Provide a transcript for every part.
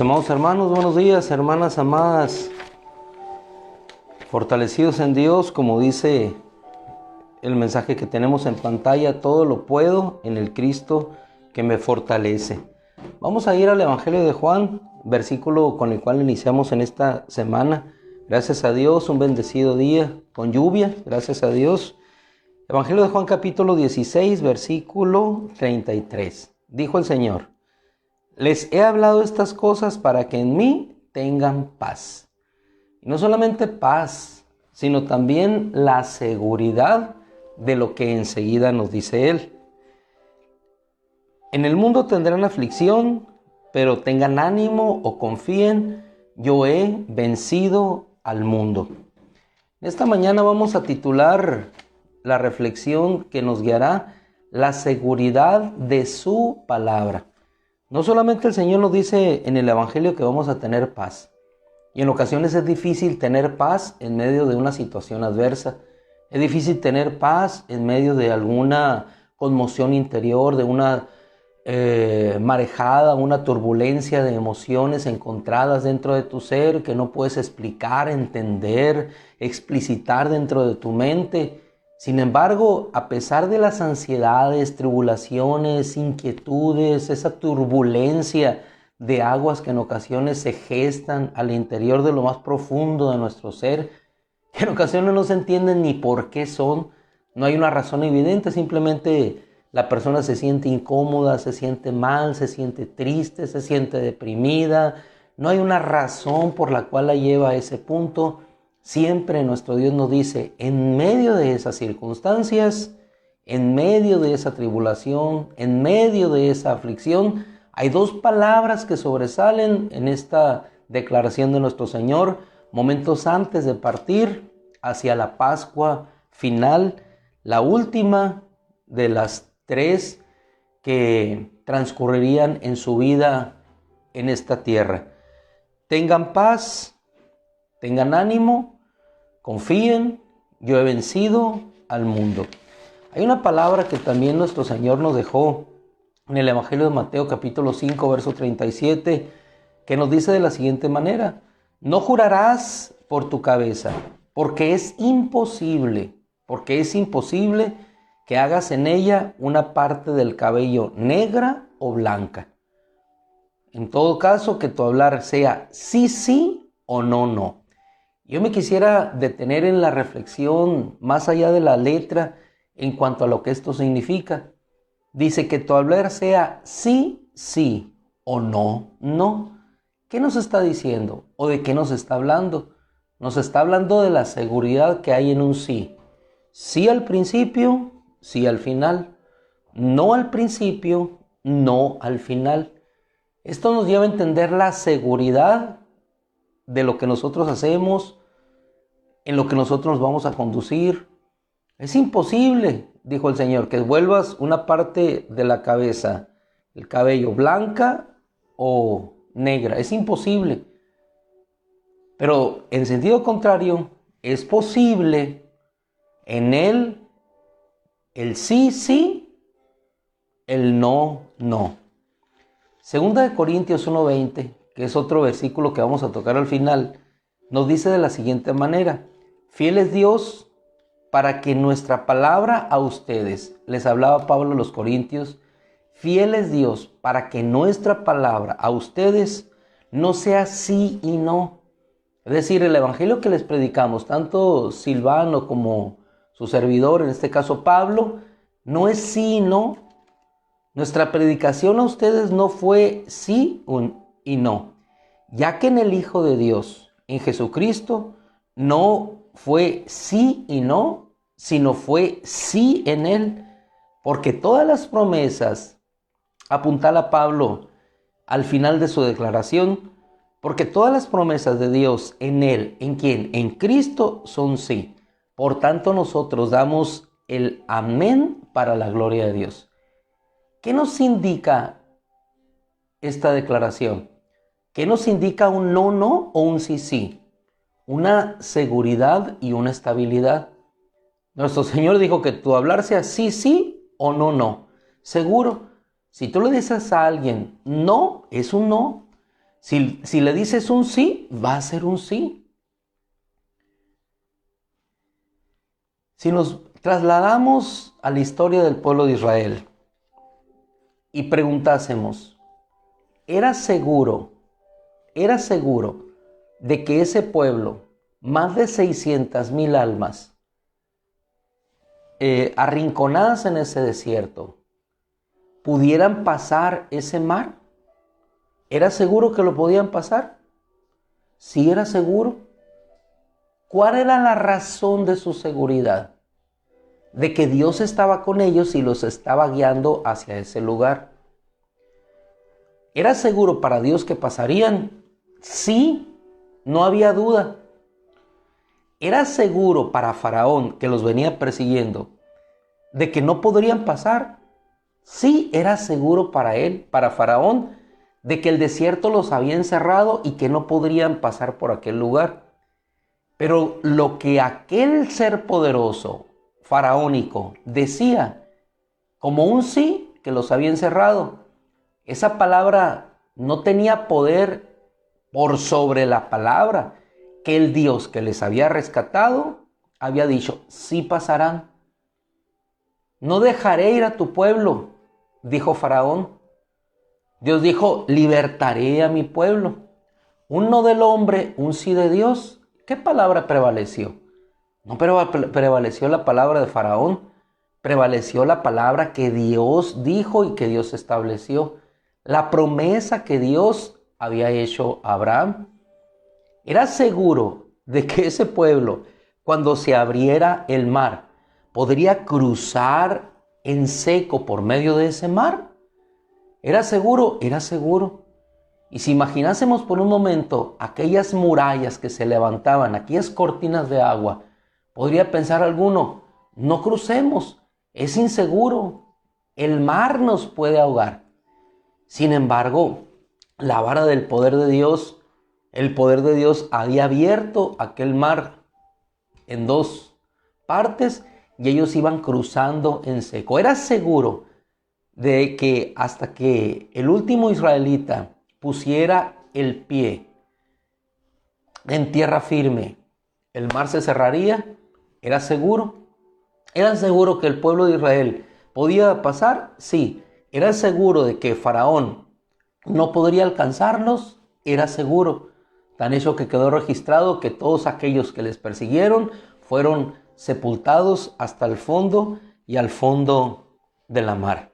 Amados hermanos, buenos días, hermanas amadas, fortalecidos en Dios, como dice el mensaje que tenemos en pantalla: todo lo puedo en el Cristo que me fortalece. Vamos a ir al Evangelio de Juan, versículo con el cual iniciamos en esta semana. Gracias a Dios, un bendecido día con lluvia, gracias a Dios. Evangelio de Juan capítulo 16, versículo 33. Dijo el Señor: les he hablado estas cosas para que en mí tengan paz. Y no solamente paz, sino también la seguridad de lo que enseguida nos dice Él. En el mundo tendrán aflicción, pero tengan ánimo o confíen, yo he vencido al mundo. Esta mañana vamos a titular la reflexión que nos guiará: la seguridad de su palabra. No solamente el Señor nos dice en el Evangelio que vamos a tener paz, y en ocasiones es difícil tener paz en medio de una situación adversa. Es difícil tener paz en medio de alguna conmoción interior, de una marejada, una turbulencia de emociones encontradas dentro de tu ser que no puedes explicar, entender, explicitar dentro de tu mente. Sin embargo, a pesar de las ansiedades, tribulaciones, inquietudes, esa turbulencia de aguas que en ocasiones se gestan al interior de lo más profundo de nuestro ser, que en ocasiones no se entienden ni por qué son, no hay una razón evidente, simplemente la persona se siente incómoda, se siente mal, se siente triste, se siente deprimida, no hay una razón por la cual la lleva a ese punto. Siempre nuestro Dios nos dice: en medio de esas circunstancias, en medio de esa tribulación, en medio de esa aflicción, hay dos palabras que sobresalen en esta declaración de nuestro Señor momentos antes de partir hacia la Pascua final, la última de las tres que transcurrirían en su vida en esta tierra. Tengan paz, tengan ánimo, confíen, yo he vencido al mundo. Hay una palabra que también nuestro Señor nos dejó en el Evangelio de Mateo capítulo 5, verso 37, que nos dice de la siguiente manera: no jurarás por tu cabeza, porque es imposible que hagas en ella una parte del cabello negra o blanca. En todo caso, que tu hablar sea sí, sí o no, no. Yo me quisiera detener en la reflexión más allá de la letra en cuanto a lo que esto significa. Dice que tu hablar sea sí, sí o no, no. ¿Qué nos está diciendo? ¿O de qué nos está hablando? Nos está hablando de la seguridad que hay en un sí. Sí al principio, sí al final. No al principio, no al final. Esto nos lleva a entender la seguridad de lo que nosotros hacemos, en lo que nosotros nos vamos a conducir. Es imposible, dijo el Señor, que vuelvas una parte de la cabeza, el cabello, blanca o negra. Es imposible. Pero en sentido contrario, es posible en él el sí, sí, el no, no. Segunda de Corintios 1:20, que es otro versículo que vamos a tocar al final, nos dice de la siguiente manera: fiel es Dios para que nuestra palabra a ustedes, les hablaba Pablo a los Corintios, fiel es Dios para que nuestra palabra a ustedes no sea sí y no. Es decir, el evangelio que les predicamos, tanto Silvano como su servidor, en este caso Pablo, no es sí y no. Nuestra predicación a ustedes no fue sí y no, ya que en el Hijo de Dios, en Jesucristo, no fue sí y no, sino fue sí en Él, porque todas las promesas, apuntala Pablo al final de su declaración, porque todas las promesas de Dios en Él, ¿en quién? En Cristo son sí. Por tanto, nosotros damos el amén para la gloria de Dios. ¿Qué nos indica esta declaración? ¿Qué nos indica un no, no o un sí, sí? Una seguridad y una estabilidad. Nuestro Señor dijo que tu hablar sea sí, sí o no, no. Seguro. Si tú le dices a alguien no, es un no. Si le dices un sí, va a ser un sí. Si nos trasladamos a la historia del pueblo de Israel y preguntásemos, ¿era seguro de que ese pueblo, más de 600,000 almas, arrinconadas en ese desierto, pudieran pasar ese mar? ¿Era seguro que lo podían pasar? Sí, era seguro. ¿Cuál era la razón de su seguridad? De que Dios estaba con ellos y los estaba guiando hacia ese lugar. ¿Era seguro para Dios que pasarían? Sí, no había duda. ¿Era seguro para Faraón, que los venía persiguiendo, de que no podrían pasar? Sí, era seguro para él, para Faraón, de que el desierto los había encerrado y que no podrían pasar por aquel lugar. Pero lo que aquel ser poderoso, faraónico, decía, como un sí que los había encerrado, esa palabra no tenía poder por sobre la palabra que el Dios que les había rescatado había dicho, sí pasarán. No dejaré ir a tu pueblo, dijo Faraón. Dios dijo, libertaré a mi pueblo. Un no del hombre, un sí de Dios. ¿Qué palabra prevaleció? No prevaleció la palabra de Faraón, prevaleció la palabra que Dios dijo y que Dios estableció. La promesa que Dios había hecho a Abraham. Era seguro de que ese pueblo, cuando se abriera el mar, podría cruzar en seco por medio de ese mar. ¿Era seguro? Era seguro. Y si imaginásemos por un momento aquellas murallas que se levantaban, aquellas cortinas de agua, podría pensar alguno, no crucemos, es inseguro, el mar nos puede ahogar. Sin embargo, la vara del poder de Dios, el poder de Dios había abierto aquel mar en dos partes y ellos iban cruzando en seco. Era seguro de que hasta que el último israelita pusiera el pie en tierra firme, el mar se cerraría. Era seguro. ¿Era seguro que el pueblo de Israel podía pasar? Sí. ¿Era seguro de que Faraón no podría alcanzarlos? Era seguro. Tan hecho que quedó registrado que todos aquellos que les persiguieron fueron sepultados hasta el fondo y al fondo de la mar.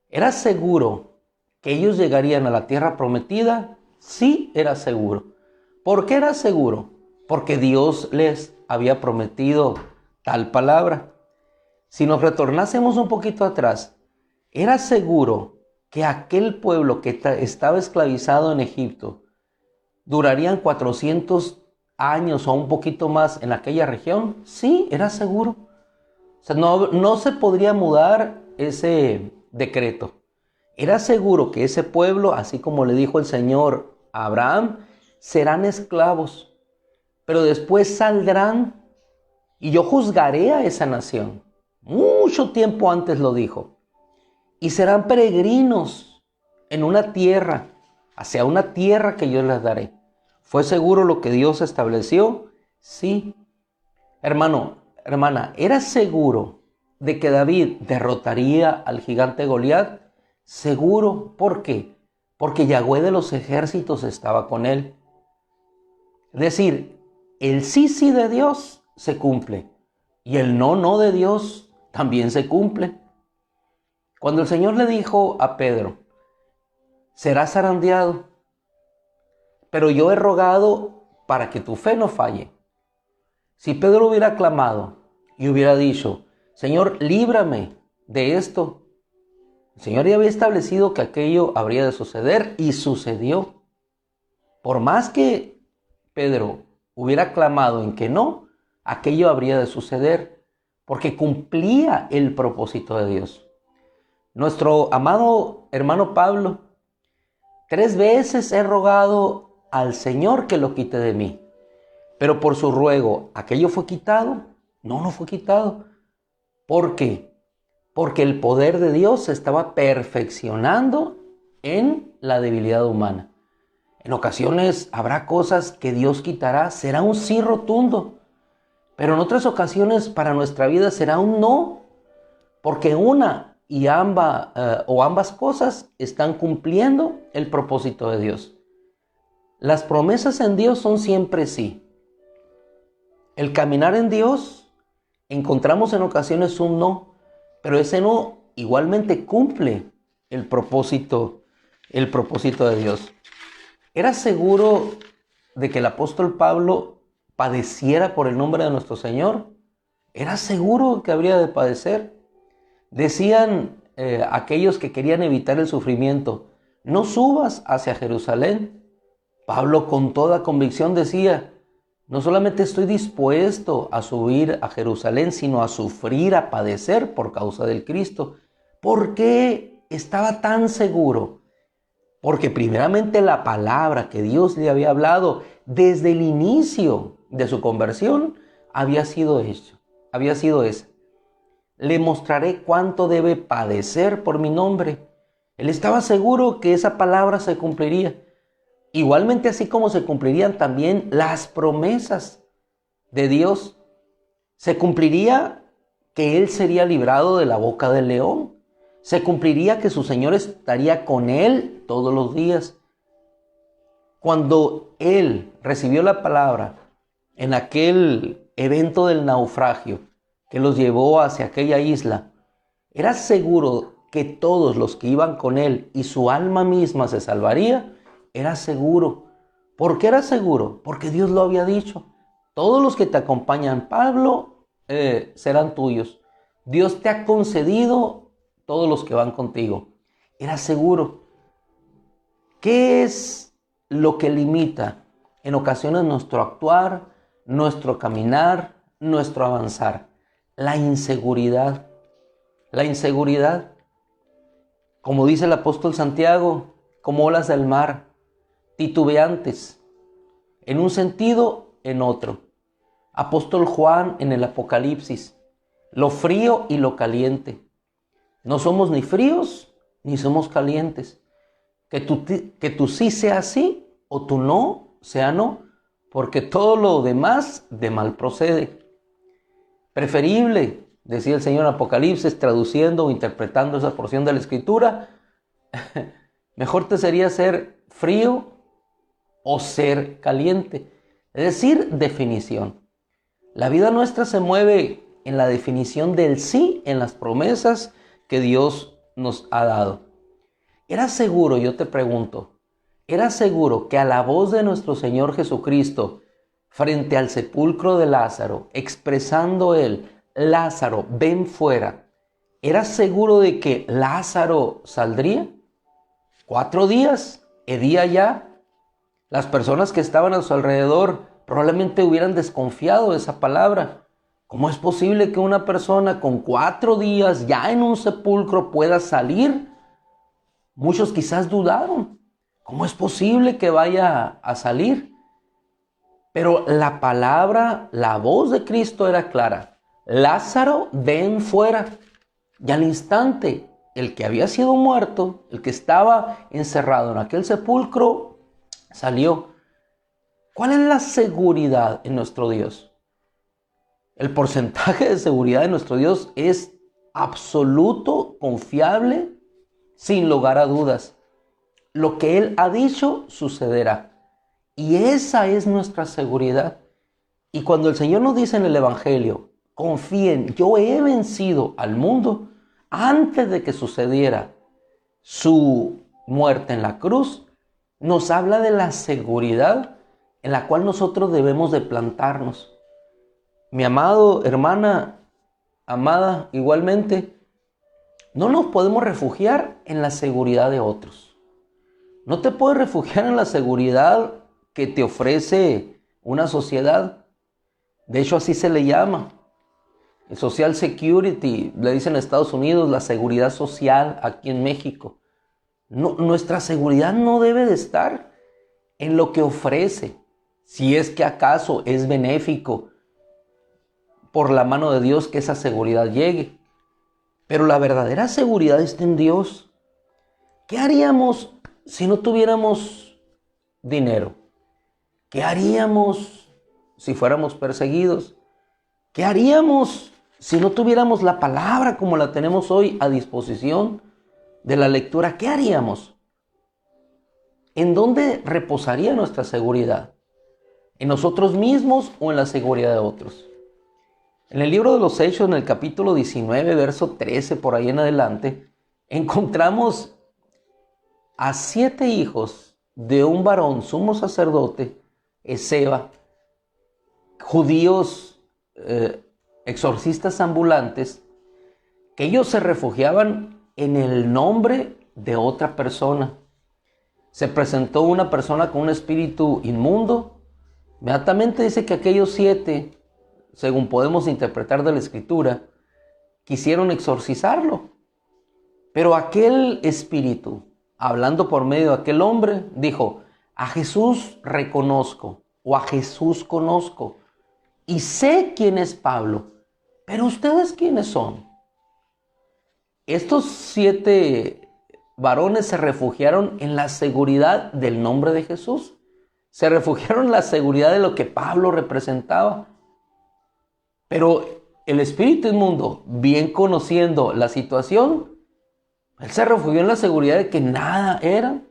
¿Era seguro que ellos llegarían a la tierra prometida? Sí, era seguro. ¿Por qué era seguro? Porque Dios les había prometido tal palabra. Si nos retornásemos un poquito atrás, era seguro que aquel pueblo que estaba esclavizado en Egipto durarían 400 años o un poquito más en aquella región. Sí, era seguro. O sea, no se podría mudar ese decreto. Era seguro que ese pueblo, así como le dijo el Señor a Abraham, serán esclavos, pero después saldrán y yo juzgaré a esa nación. Mucho tiempo antes lo dijo. Y serán peregrinos en una tierra, hacia una tierra que yo les daré. ¿Fue seguro lo que Dios estableció? Sí. Hermano, hermana, ¿era seguro de que David derrotaría al gigante Goliat? Seguro. ¿Por qué? Porque Yahweh de los ejércitos estaba con él. Es decir, el sí de Dios se cumple y el no de Dios también se cumple. Cuando el Señor le dijo a Pedro, serás zarandeado, pero yo he rogado para que tu fe no falle. Si Pedro hubiera clamado y hubiera dicho, Señor, líbrame de esto, el Señor ya había establecido que aquello habría de suceder y sucedió. Por más que Pedro hubiera clamado en que no, aquello habría de suceder, porque cumplía el propósito de Dios. Nuestro amado hermano Pablo, 3 veces he rogado al Señor que lo quite de mí, pero por su ruego, ¿aquello fue quitado? No fue quitado. ¿Por qué? Porque el poder de Dios se estaba perfeccionando en la debilidad humana. En ocasiones habrá cosas que Dios quitará, será un sí rotundo. Pero en otras ocasiones para nuestra vida será un no, porque una y ambas cosas están cumpliendo el propósito de Dios. Las promesas en Dios son siempre sí. El caminar en Dios encontramos en ocasiones un no, pero ese no igualmente cumple el propósito de Dios. ¿Era seguro de que el apóstol Pablo padeciera por el nombre de nuestro Señor? ¿Era seguro que habría de padecer? Decían aquellos que querían evitar el sufrimiento, no subas hacia Jerusalén. Pablo con toda convicción decía, no solamente estoy dispuesto a subir a Jerusalén, sino a sufrir, a padecer por causa del Cristo. ¿Por qué estaba tan seguro? Porque primeramente la palabra que Dios le había hablado desde el inicio de su conversión había sido esa. Le mostraré cuánto debe padecer por mi nombre. Él estaba seguro que esa palabra se cumpliría. Igualmente así como se cumplirían también las promesas de Dios. Se cumpliría que Él sería librado de la boca del león. Se cumpliría que su Señor estaría con Él todos los días. Cuando Él recibió la palabra en aquel evento del naufragio que los llevó hacia aquella isla, era seguro que todos los que iban con Él y su alma misma se salvaría. Era seguro. ¿Por qué era seguro? Porque Dios lo había dicho. Todos los que te acompañan, Pablo, serán tuyos. Dios te ha concedido todos los que van contigo. Era seguro. ¿Qué es lo que limita en ocasiones nuestro actuar, nuestro caminar, nuestro avanzar? La inseguridad. La inseguridad. Como dice el apóstol Santiago, como olas del mar, titubeantes, en un sentido, en otro. Apóstol Juan en el Apocalipsis, lo frío y lo caliente. No somos ni fríos ni somos calientes. Que tu sí sea sí o tu no sea no, porque todo lo demás de mal procede. Preferible, decía el Señor en Apocalipsis, traduciendo o interpretando esa porción de la Escritura, mejor te sería ser frío o ser caliente. Es decir, definición. La vida nuestra se mueve en la definición del sí en las promesas que Dios nos ha dado. ¿Era seguro, yo te pregunto, era seguro que a la voz de nuestro Señor Jesucristo frente al sepulcro de Lázaro, expresando él, Lázaro, ven fuera, era seguro de que Lázaro saldría? 4 días, hedía ya. Las personas que estaban a su alrededor probablemente hubieran desconfiado de esa palabra. ¿Cómo es posible que una persona con 4 días ya en un sepulcro pueda salir? Muchos quizás dudaron. ¿Cómo es posible que vaya a salir? Pero la palabra, la voz de Cristo era clara. Lázaro, ven fuera. Y al instante, el que había sido muerto, el que estaba encerrado en aquel sepulcro, salió. ¿Cuál es la seguridad en nuestro Dios? El porcentaje de seguridad de nuestro Dios es absoluto, confiable, sin lugar a dudas. Lo que Él ha dicho sucederá. Y esa es nuestra seguridad. Y cuando el Señor nos dice en el Evangelio, confíen, yo he vencido al mundo, antes de que sucediera su muerte en la cruz, nos habla de la seguridad en la cual nosotros debemos de plantarnos. Mi amado, hermana, amada, igualmente, no nos podemos refugiar en la seguridad de otros. No te puedes refugiar en la seguridad que te ofrece una sociedad. De hecho, así se le llama. El Social Security, le dicen en Estados Unidos, la seguridad social aquí en México. No, nuestra seguridad no debe de estar en lo que ofrece, si es que acaso es benéfico por la mano de Dios que esa seguridad llegue. Pero la verdadera seguridad está en Dios. ¿Qué haríamos si no tuviéramos dinero. ¿Qué haríamos si fuéramos perseguidos? ¿Qué haríamos si no tuviéramos la palabra como la tenemos hoy a disposición de la lectura? ¿Qué haríamos? ¿En dónde reposaría nuestra seguridad? ¿En nosotros mismos o en la seguridad de otros? En el libro de los Hechos, en el capítulo 19, verso 13, por ahí en adelante, encontramos a 7 hijos de un varón sumo sacerdote, Esceva, judíos exorcistas ambulantes, que ellos se refugiaban en el nombre de otra persona. Se presentó una persona con un espíritu inmundo. Inmediatamente dice que aquellos 7, según podemos interpretar de la Escritura, quisieron exorcizarlo. Pero aquel espíritu, hablando por medio de aquel hombre, dijo: a Jesús reconozco, o a Jesús conozco, y sé quién es Pablo, pero ¿ustedes quiénes son? Estos 7 varones se refugiaron en la seguridad del nombre de Jesús. Se refugiaron en la seguridad de lo que Pablo representaba. Pero el espíritu inmundo, bien conociendo la situación, él se refugió en la seguridad de que nada era.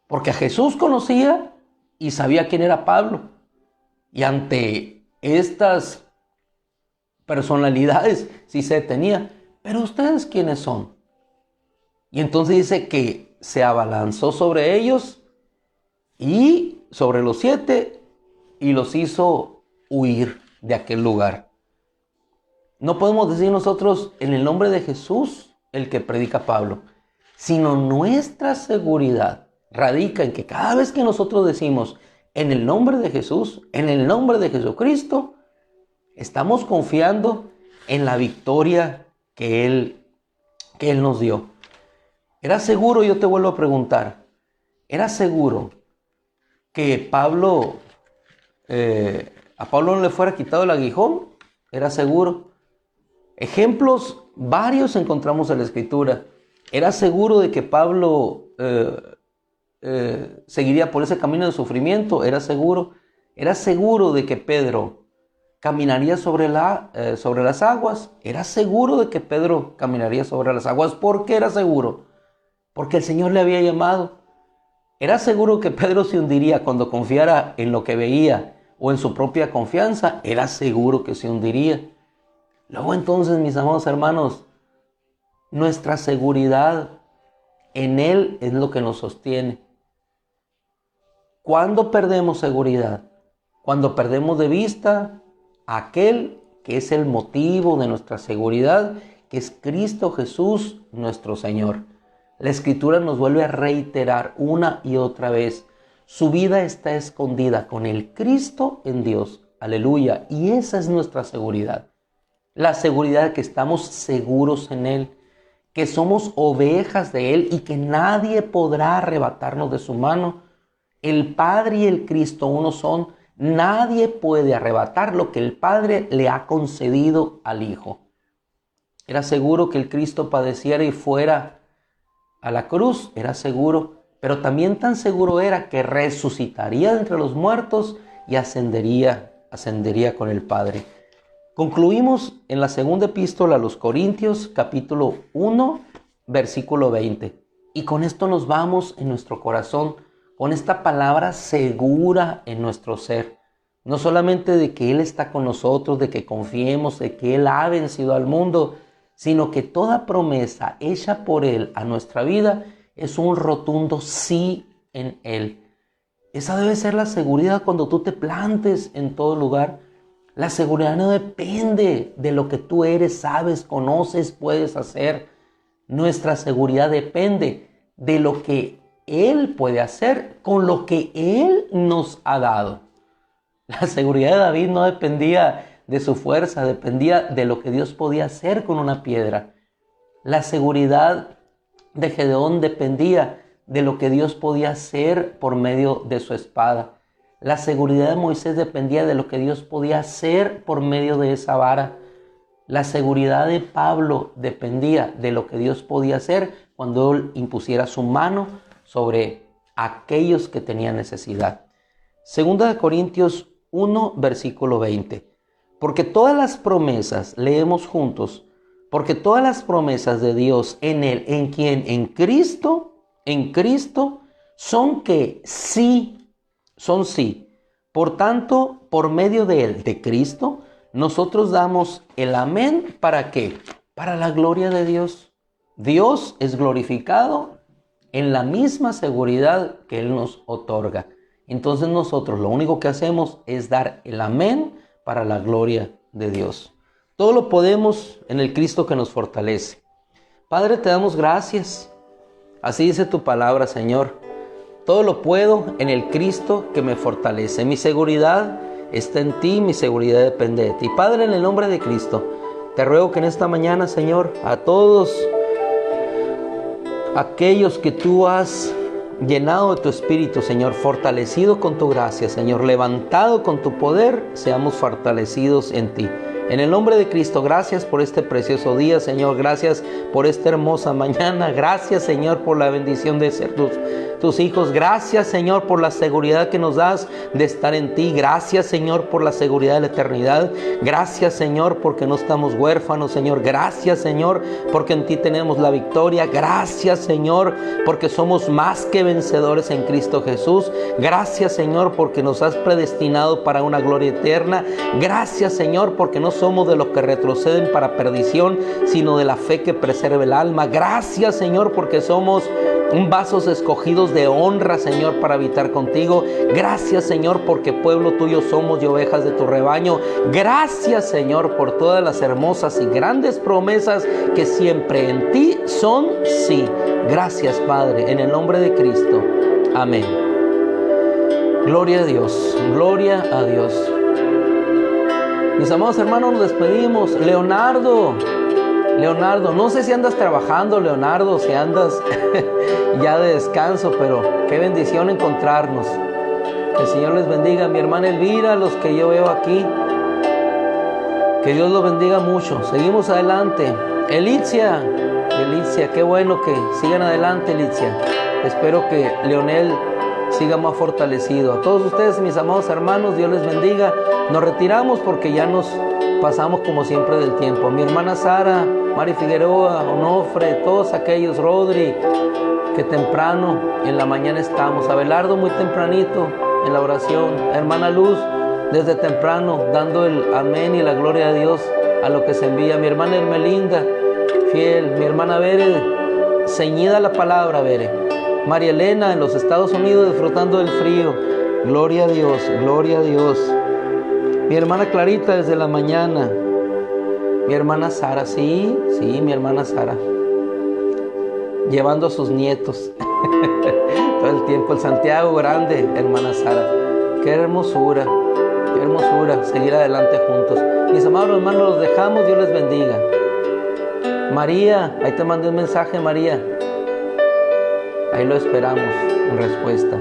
Porque a Jesús conocía y sabía quién era Pablo. Y ante estas personalidades sí se detenía. Pero ¿ustedes quiénes son? Y entonces dice que se abalanzó sobre ellos y sobre los 7 y los hizo huir de aquel lugar. No podemos decir nosotros en el nombre de Jesús, el que predica Pablo, sino nuestra seguridad radica en que cada vez que nosotros decimos en el nombre de Jesús, en el nombre de Jesucristo, estamos confiando en la victoria que Él nos dio. ¿Era seguro? Yo te vuelvo a preguntar. ¿Era seguro que a Pablo no le fuera quitado el aguijón? ¿Era seguro? Ejemplos varios encontramos en la Escritura. ¿Era seguro de que Pablo seguiría por ese camino de sufrimiento? ¿Era seguro? ¿Era seguro de que Pedro caminaría sobre las aguas? ¿Era seguro de que Pedro caminaría sobre las aguas? ¿Por qué era seguro? Porque el Señor le había llamado. ¿Era seguro que Pedro se hundiría cuando confiara en lo que veía o en su propia confianza? Era seguro que se hundiría. Luego entonces, mis amados hermanos, nuestra seguridad en Él es lo que nos sostiene. ¿Cuándo perdemos seguridad? Cuando perdemos de vista a aquel que es el motivo de nuestra seguridad, que es Cristo Jesús, nuestro Señor. La Escritura nos vuelve a reiterar una y otra vez: su vida está escondida con el Cristo en Dios. Aleluya. Y esa es nuestra seguridad. La seguridad de que estamos seguros en Él, que somos ovejas de Él y que nadie podrá arrebatarnos de su mano. El Padre y el Cristo uno son. Nadie puede arrebatar lo que el Padre le ha concedido al Hijo. Era seguro que el Cristo padeciera y fuera a la cruz. Era seguro, pero también tan seguro era que resucitaría de entre los muertos y ascendería con el Padre. Concluimos en la segunda epístola a los Corintios, capítulo 1, versículo 20. Y con esto nos vamos en nuestro corazón, con esta palabra segura en nuestro ser. No solamente de que Él está con nosotros, de que confiemos, de que Él ha vencido al mundo, sino que toda promesa hecha por Él a nuestra vida es un rotundo sí en Él. Esa debe ser la seguridad cuando tú te plantes en todo lugar. La seguridad no depende de lo que tú eres, sabes, conoces, puedes hacer. Nuestra seguridad depende de lo que Él puede hacer con lo que Él nos ha dado. La seguridad de David no dependía de su fuerza, dependía de lo que Dios podía hacer con una piedra. La seguridad de Gedeón dependía de lo que Dios podía hacer por medio de su espada. La seguridad de Moisés dependía de lo que Dios podía hacer por medio de esa vara. La seguridad de Pablo dependía de lo que Dios podía hacer cuando Él impusiera su mano sobre a aquellos que tenían necesidad. Segunda de Corintios 1, versículo 20. Porque todas las promesas, leemos juntos, porque todas las promesas de Dios en Él, ¿en quién? En Cristo, son que sí, son sí. Por tanto, por medio de Él, de Cristo, nosotros damos el amén, ¿para qué? Para la gloria de Dios. Dios es glorificado en la misma seguridad que Él nos otorga. Entonces nosotros lo único que hacemos es dar el amén para la gloria de Dios. Todo lo podemos en el Cristo que nos fortalece. Padre, te damos gracias. Así dice tu palabra, Señor. Todo lo puedo en el Cristo que me fortalece. Mi seguridad está en ti, mi seguridad depende de ti. Padre, en el nombre de Cristo, te ruego que en esta mañana, Señor, a todos aquellos que tú has llenado de tu Espíritu, Señor, fortalecido con tu gracia, Señor, levantado con tu poder, seamos fortalecidos en ti. En el nombre de Cristo, gracias por este precioso día, Señor. Gracias por esta hermosa mañana. Gracias, Señor, por la bendición de ser tus hijos. Gracias, Señor, por la seguridad que nos das de estar en ti. Gracias, Señor, por la seguridad de la eternidad. Gracias, Señor, porque no estamos huérfanos, Señor. Gracias, Señor, porque en ti tenemos la victoria. Gracias, Señor, porque somos más que vencedores en Cristo Jesús. Gracias, Señor, porque nos has predestinado para una gloria eterna. Gracias, Señor, porque no somos de los que retroceden para perdición, sino de la fe que preserva el alma. Gracias, Señor, porque somos vasos escogidos de honra, Señor, para habitar contigo. Gracias, Señor, porque pueblo tuyo somos y ovejas de tu rebaño. Gracias, Señor, por todas las hermosas y grandes promesas que siempre en ti son sí. Gracias, Padre, en el nombre de Cristo. Amén. Gloria a Dios, gloria a Dios. Mis amados hermanos, nos despedimos. Leonardo, no sé si andas trabajando, Leonardo, si andas ya de descanso, pero qué bendición encontrarnos. Que el Señor les bendiga. Mi hermana Elvira, los que yo veo aquí, que Dios los bendiga mucho. Seguimos adelante. Elitzia, qué bueno que sigan adelante, Elitzia. Espero que Leonel siga más fortalecido. A todos ustedes, mis amados hermanos, Dios les bendiga. Nos retiramos porque ya nos pasamos como siempre del tiempo. Mi hermana Sara, Mari Figueroa, Onofre, todos aquellos, Rodri, que temprano en la mañana estamos. Abelardo muy tempranito en la oración. Hermana Luz, desde temprano, dando el amén y la gloria a Dios a lo que se envía. Mi hermana Hermelinda, fiel. Mi hermana Bere, ceñida a la palabra, Bere. María Elena en los Estados Unidos disfrutando del frío. Gloria a Dios, gloria a Dios. Mi hermana Clarita desde la mañana. Mi hermana Sara, sí, mi hermana Sara. Llevando a sus nietos. Todo el tiempo. El Santiago grande, hermana Sara. Qué hermosura, seguir adelante juntos. Mis amados hermanos, los dejamos, Dios les bendiga. María, ahí te mandé un mensaje, María. Ahí lo esperamos en respuesta.